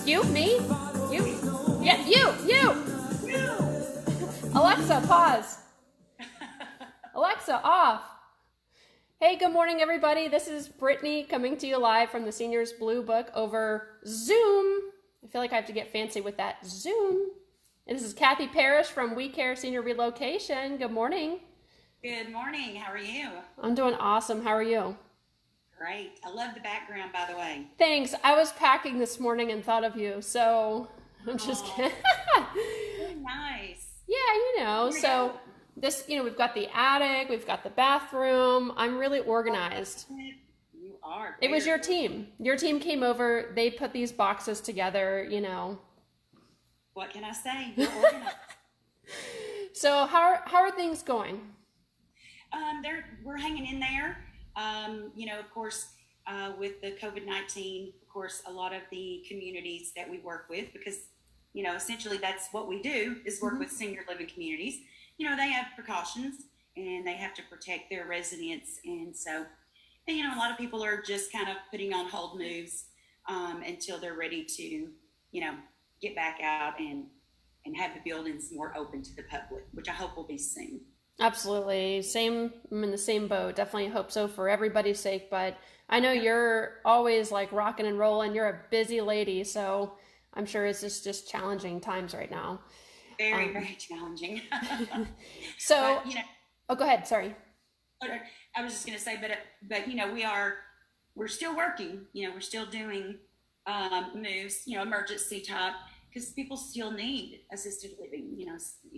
You? Me? You? Yeah, you! Alexa, pause. Alexa, off. Hey, good morning, everybody. This is Brittany coming to you live from the Seniors Blue Book over Zoom. I feel like I have to get fancy with that. Zoom. And this is Kathy Parrish from Care Senior Relocation. Good morning. Good morning. How are you? I'm doing awesome. How are you? Great. I love the background, by the way. Thanks. I was packing this morning and thought of you, so I'm just kidding. Very nice. Yeah, so this, we've got the attic, we've got the bathroom. I'm really organized. You are. It was your team. Your team came over. They put these boxes together, What can I say? You're organized. So how are things going? We're hanging in there. Of course, with the Covid-19, of course, a lot of the communities that we work with, because, essentially that's what we do is work with senior living communities. They have precautions and they have to protect their residents. And so, a lot of people are just kind of putting on hold moves until they're ready to, get back out and have the buildings more open to the public, which I hope will be soon. Absolutely. I'm in the same boat. Definitely hope so for everybody's sake. But I know you're always like rocking and rolling. You're a busy lady. So I'm sure it's just challenging times right now. Very, very challenging. So, but, go ahead. Sorry. I was just going to say, but we're still working, we're still doing moves, emergency type, because people still need assisted living,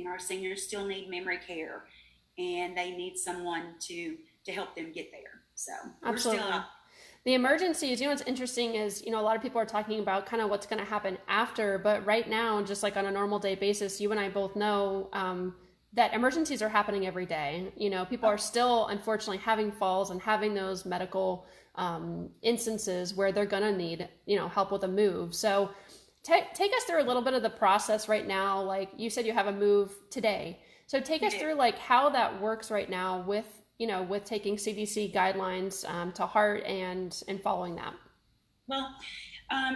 our seniors still need memory care. And they need someone to help them get there. So absolutely. We're still the emergencies, what's interesting is, a lot of people are talking about kind of what's going to happen after, but right now, just like on a normal day basis, you and I both know that emergencies are happening every day. People are still, unfortunately, having falls and having those medical instances where they're going to need, help with a move. So take us through a little bit of the process right now. Like you said, you have a move today. So take us through like how that works right now with taking CDC guidelines to heart and following that. Well,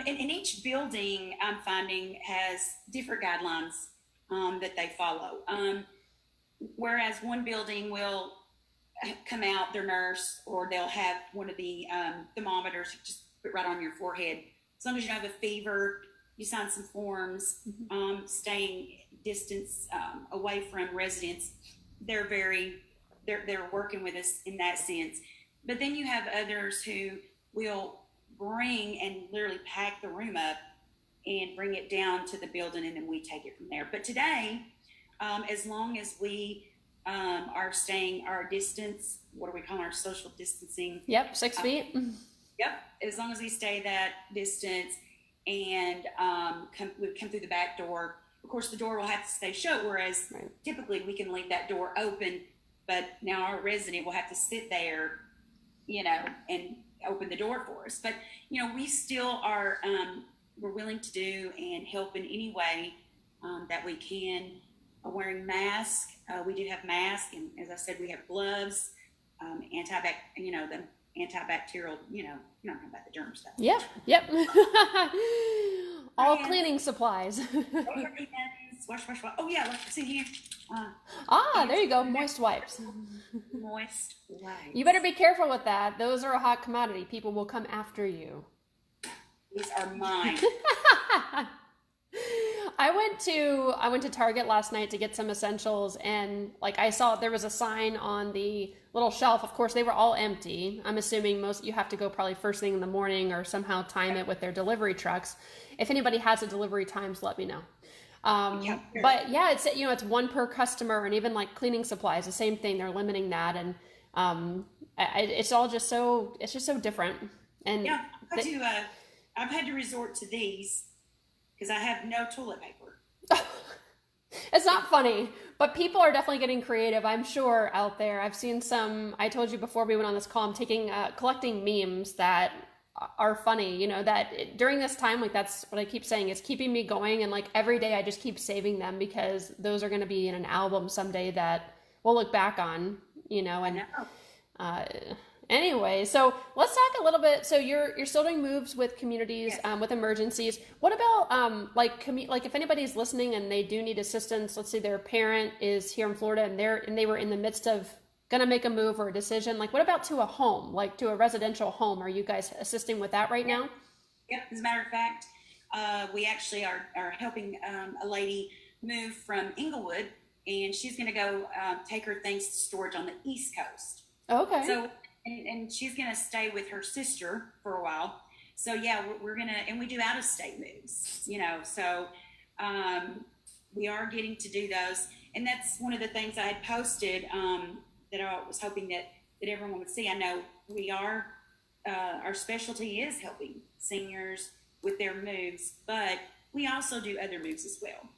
in each building, I'm finding has different guidelines that they follow. Whereas one building will come out, their nurse, or they'll have one of the thermometers just put right on your forehead. As long as you have a fever, you sign some forms, staying distance away from residents. They're working with us in that sense. But then you have others who will bring and literally pack the room up and bring it down to the building, and then we take it from there. But today, as long as we are staying our distance, what do we call our social distancing? Yep, 6 feet. Yep, as long as we stay that distance and we come through the back door. Of course, the door will have to stay shut, whereas typically we can leave that door open, but now our resident will have to sit there, and open the door for us. But, we still are, we're willing to do and help in any way that we can. Wearing masks, we do have masks, and as I said, we have gloves, the antibacterial, you're not talking about the germ stuff. Yep. All cleaning supplies. Wash. Oh yeah, see here. There you go. Moist wipes. Moist wipes. You better be careful with that. Those are a hot commodity. People will come after you. These are mine. I went to Target last night to get some essentials, and like I saw there was a sign on the little shelf. Of course, they were all empty. I'm assuming you have to go probably first thing in the morning or somehow time it with their delivery trucks. If anybody has a delivery times, let me know. But yeah, it's one per customer, and even like cleaning supplies, the same thing. They're limiting that, and it's just so different. And yeah, I've had to resort to these because I have no toilet paper. It's not funny, but people are definitely getting creative, I'm sure, out there. I've seen some, I told you before we went on this call, I'm collecting memes that are funny, that during this time, like that's what I keep saying, is keeping me going. And like every day I just keep saving them because those are going to be in an album someday that we'll look back on, and Anyway, so let's talk a little bit. So you're still doing moves with communities, Yes. with emergencies. What about like if anybody's listening and they do need assistance? Let's say their parent is here in Florida and they were in the midst of gonna make a move or a decision. Like, what about to a home, like to a residential home? Are you guys assisting with that right now? Yep. As a matter of fact, we actually are helping a lady move from Inglewood, and she's going to go take her things to storage on the East Coast. Okay. So, and she's going to stay with her sister for a while. So yeah, we're gonna, and we do out of state moves, So we are getting to do those, and that's one of the things I had posted that I was hoping that everyone would see. I know we are. Our specialty is helping seniors with their moves, but we also do other moves as well.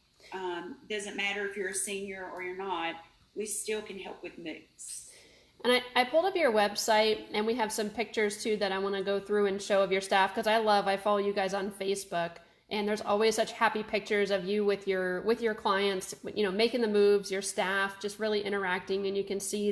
Doesn't matter if you're a senior or you're not, we still can help with moves. And I pulled up your website, and we have some pictures too that I want to go through and show of your staff, because I follow you guys on Facebook, and there's always such happy pictures of you with your clients, making the moves, your staff just really interacting, and you can see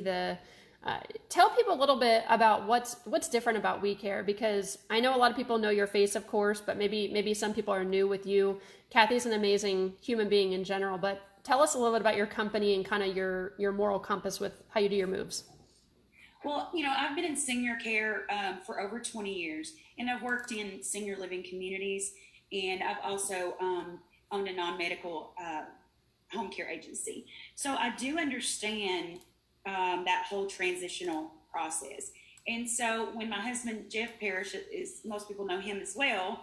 tell people a little bit about what's different about We Care, because I know a lot of people know your face, of course, but maybe some people are new with you. Kathy's an amazing human being in general, but tell us a little bit about your company and kind of your moral compass with how you do your moves. Well, I've been in senior care for over 20 years, and I've worked in senior living communities, and I've also owned a non-medical home care agency. So I do understand that whole transitional process. And so when my husband, Jeff Parrish, most people know him as well,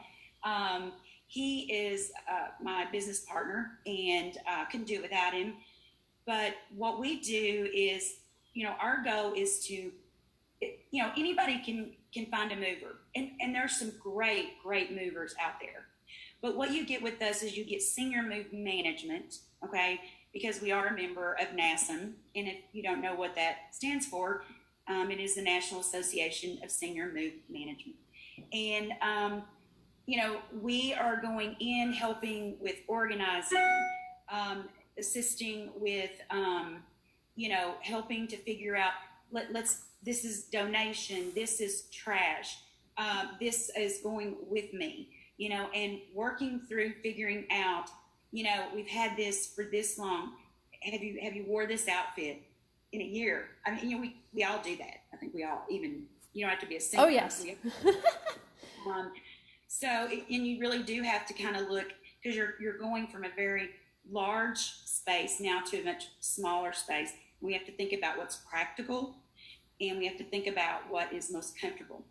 he is my business partner, and couldn't do it without him. But what we do is, our goal is to, anybody can find a mover. And there's some great movers out there. But what you get with us is you get senior move management, okay? Because we are a member of NASM, and if you don't know what that stands for, it is the National Association of Senior Move Management. And, we are going in, helping with organizing, assisting with, helping to figure out, this is donation, this is trash, this is going with me, and working through figuring out, we've had this for this long. Have you wore this outfit in a year? I mean, we all do that. I think we all, even, you don't have to be a singer. Oh, yes. And you really do have to kind of look, because you're going from a very large space now to a much smaller space. We have to think about what's practical, and we have to think about what is most comfortable.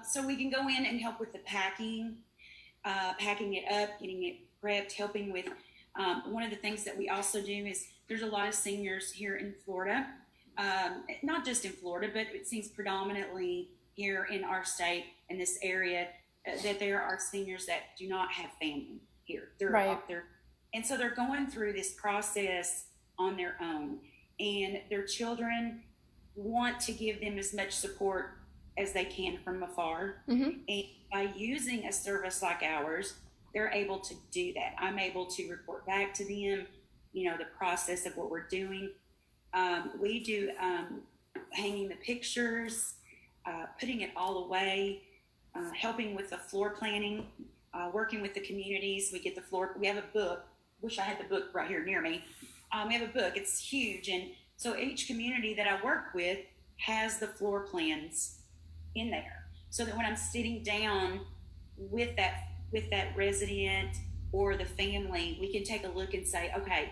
So we can go in and help with the packing it up, getting it prepped, helping with one of the things that we also do is there's a lot of seniors here in Florida, not just in Florida, but it seems predominantly here in our state, in this area, that there are seniors that do not have family here. They're right. Up there. And so they're going through this process on their own, and their children want to give them as much support as they can from afar. Mm-hmm. And by using a service like ours, they're able to do that. I'm able to report back to them, the process of what we're doing. We do hanging the pictures, putting it all away, helping with the floor planning, working with the communities. We have a book. Wish I had the book right here near me. We have a book. It's huge. And so each community that I work with has the floor plans in there, so that when I'm sitting down with that resident or the family, we can take a look and say, okay,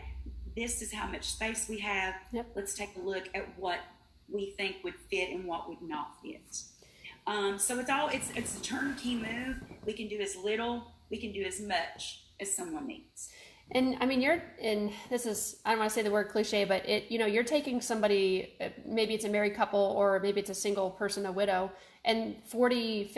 this is how much space we have. Yep. Let's take a look at what we think would fit and what would not fit. So it's a turnkey move. We can do as little, we can do as much as someone needs. And I mean, this is, I don't want to say the word cliche, but you're taking somebody, maybe it's a married couple, or maybe it's a single person, a widow, and 40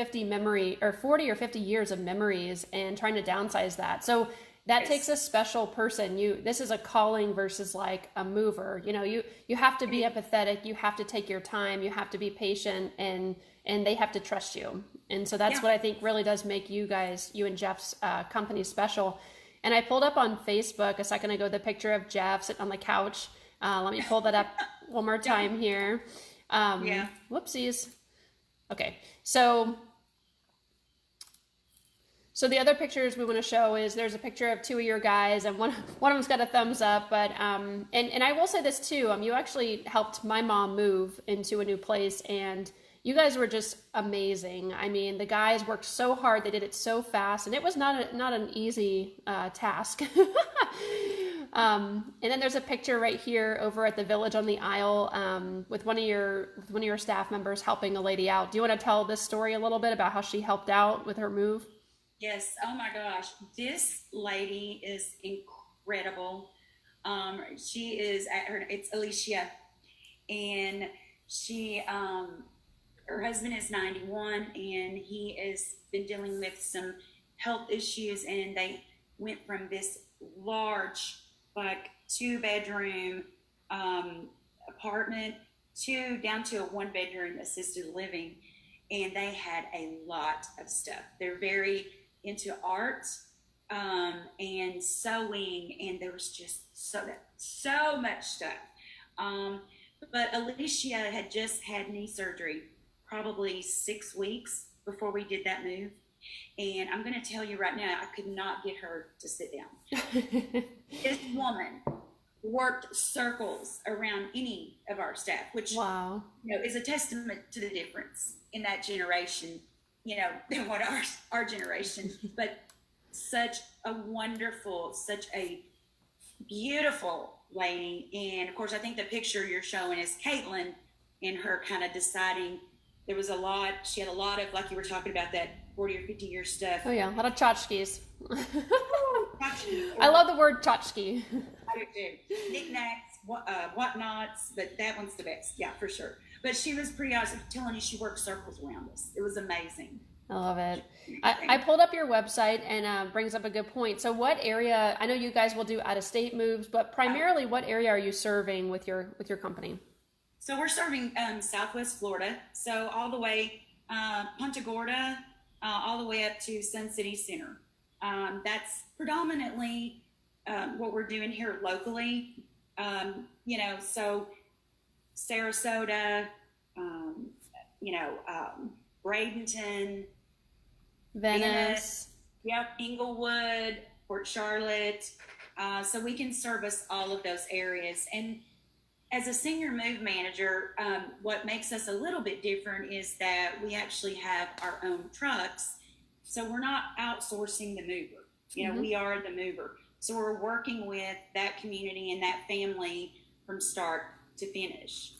or 50 years of memories, and trying to downsize that. So that Yes. takes a special person. This is a calling versus like a mover. You have to be empathetic. You have to take your time. You have to be patient, and they have to trust you. And so that's what I think really does make you and Jeff's company special. And I pulled up on Facebook a second ago the picture of Jeff sitting on the couch. Let me pull that up one more time here. Yeah. Whoopsies. Okay, so the other pictures we want to show is there's a picture of two of your guys, and one of them's got a thumbs up. But and I will say this too. You actually helped my mom move into a new place, and you guys were just amazing. I mean, the guys worked so hard. They did it so fast, and it was not an easy task. And then there's a picture right here over at the Village on the Isle with one of your staff members helping a lady out. Do you want to tell this story a little bit about how she helped out with her move? Yes. Oh my gosh. This lady is incredible. She is it's Alicia, and she, her husband is 91, and he has been dealing with some health issues, and they went from this large, like 2-bedroom, apartment down to a 1-bedroom assisted living. And they had a lot of stuff. They're very into art, and sewing, and there was just so much stuff. But Alicia had just had knee surgery probably 6 weeks before we did that move. And I'm going to tell you right now, I could not get her to sit down. This woman worked circles around any of our staff, which Wow. is a testament to the difference in that generation, than what our generation. But such a wonderful, such a beautiful lady. And of course, I think the picture you're showing is Caitlin and her kind of deciding. There was she had a lot of, like you were talking about, that 40 or 50 year stuff. Oh yeah, a lot of tchotchkes. I love the word tchotchke. I do too. Knickknacks, whatnots, but that one's the best. Yeah, for sure. But she was pretty awesome. I'm telling you, she worked circles around us. It was amazing. I love it. I pulled up your website, and brings up a good point. So what area, I know you guys will do out-of-state moves, but primarily what area are you serving with your company? So we're serving Southwest Florida. So all the way Punta Gorda, all the way up to Sun City Center. That's predominantly what we're doing here locally. So Sarasota, Bradenton, Venice. Yep, Inglewood, Port Charlotte. So we can service all of those areas. And as a senior move manager, what makes us a little bit different is that we actually have our own trucks. So we're not outsourcing the mover. We are the mover. So we're working with that community and that family from start to finish.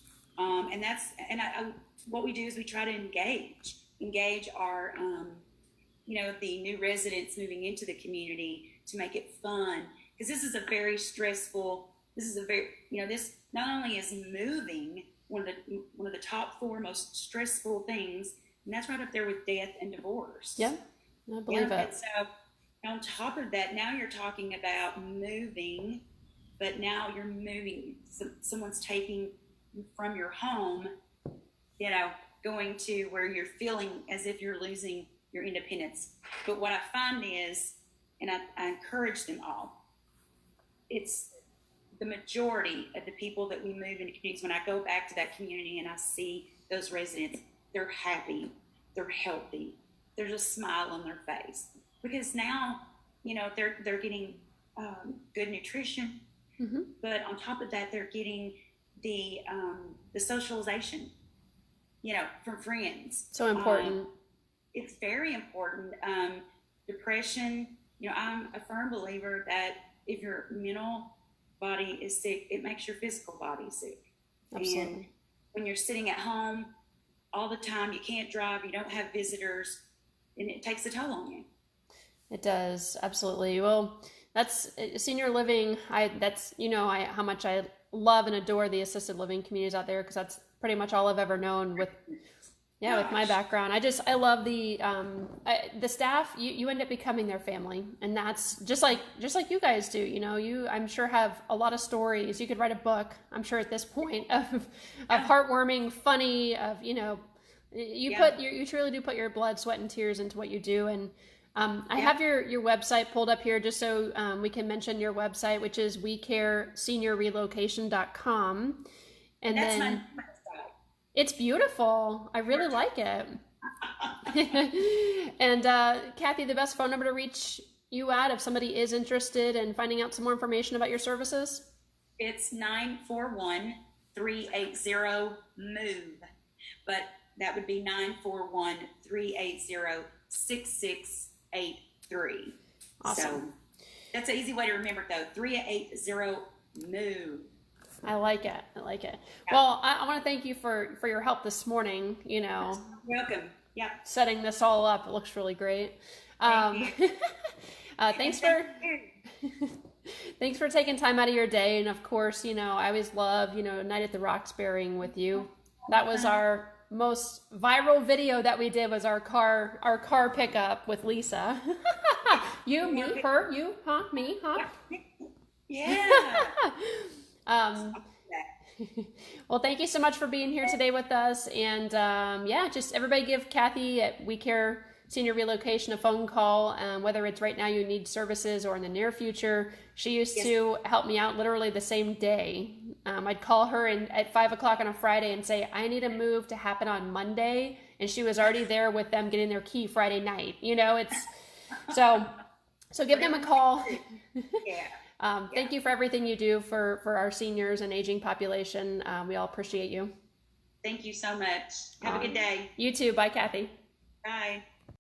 What we do is we try to engage our, the new residents moving into the community to make it fun. Because this is a very stressful, this not only is moving one of the top 4 most stressful things, and that's right up there with death and divorce. Yeah, I believe it. And so on top of that, now you're talking about moving, but now you're moving. Someone's taking you from your home, going to where you're feeling as if you're losing your independence. But what I find is, and I encourage them all, it's the majority of the people that we move into communities. When I go back to that community and I see those residents, they're happy, they're healthy, there's a smile on their face, because now they're getting good nutrition, but on top of that, they're getting the socialization, from friends. So important. It's very important. Depression, I'm a firm believer that if your mental body is sick, it makes your physical body sick. Absolutely. And when you're sitting at home all the time, you can't drive, you don't have visitors, and it takes a toll on you. It does, absolutely. Well, that's senior living. How much I love and adore the assisted living communities out there, because that's pretty much all I've ever known with my background. I love the staff. You end up becoming their family, and that's just like you guys do. You I'm sure have a lot of stories. You could write a book, I'm sure, at this point of heartwarming, funny, you truly do put your blood, sweat, and tears into what you do. And I have your website pulled up here just so we can mention your website, which is wecareseniorrelocation.com. And that's my website. It's beautiful. I really like it. And Kathy, the best phone number to reach you at if somebody is interested in finding out some more information about your services? It's 941-380-MOVE, but that would be 941-380-6683. Awesome. So that's an easy way to remember it, though. 380-MOVE. I like it. I like it. Well, I want to thank you for your help this morning. You're welcome. Yeah. Setting this all up. It looks really great. Thank you. Thanks for thanks for taking time out of your day. And of course, I always love, Night at the Roxbury with you. That was our most viral video that we did, was our car pickup with Lisa. You, me, her, you, huh, me, huh? Yeah. Well, thank you so much for being here today with us. And just everybody give Kathy at We Care Senior Relocation a phone call, whether it's right now you need services or in the near future. She used to help me out literally the same day. I'd call her at 5 o'clock on a Friday and say, I need a move to happen on Monday. And she was already there with them getting their key Friday night. It's so give them a call. Yeah. Thank you for everything you do for our seniors and aging population. We all appreciate you. Thank you so much. Have a good day. You too. Bye, Kathy. Bye.